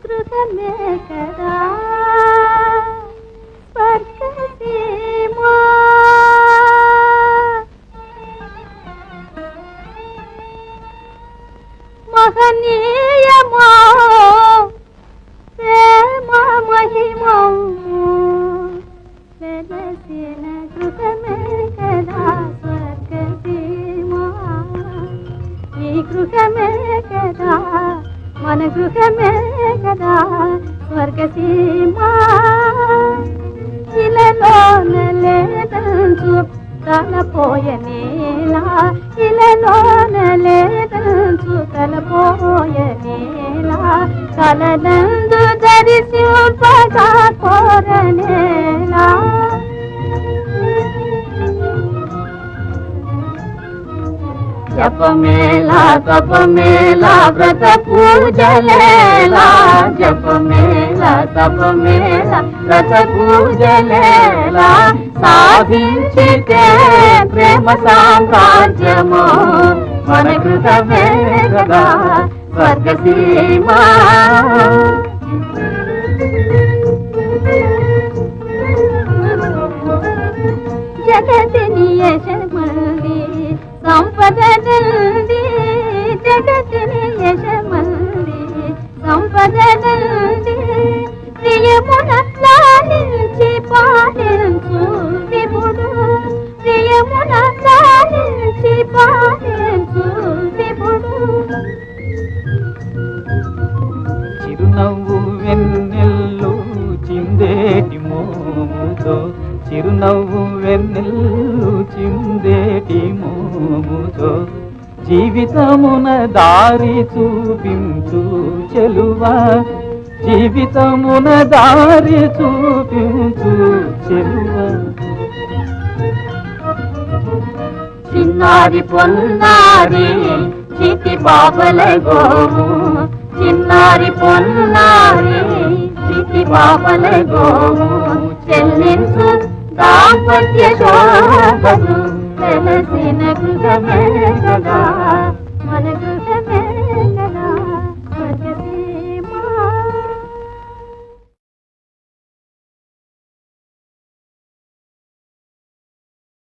గృహమే కదా స్వర్గసీమా మహనీయమా ప్రేమ మహిమము వెలసిన గృహమే కదా స్వర్గసీమా ఈ గృహమే కదా మన గృహమే కదా స్వర్గసీమా ఇలలోన లేదంచు తలపోయనేలా ఇలలోన లేదంచు తలపోయనేలా కలనందు దరిసింపగా కోరనేలా జపమేలా తపమేలా వ్రత పూజలేలా జపమేలా తపమేలా వ్రత పూజలేలా సాధించితే ప్రేమ సామ్రాజ్యము మన కృతమే కదా స్వర్గసీమా జగతిని యశమంది సంపద నంది జగతిని యశమంది సంపద నంది ప్రియమున లాలించి పాలించు విభుడు ప్రియమున లాలించి పాలించు విభుడు చిరునవ్వు వెన్నెల్లు చిందేటి మోముతో చిరునవ్వు వెన్నెల్లు చిందేటి మోముతో జీవితమున దారి చూపించు చెలువా జీవితమున దారి చూపించు చెలువా చిన్నారి పొన్నారి చిటి బాబల గోము చిన్నారి పొన్నారి చిటి బాబల గోము చెల్లించు దాంపత్య శోభను వెలసిన గృహమే కదా మన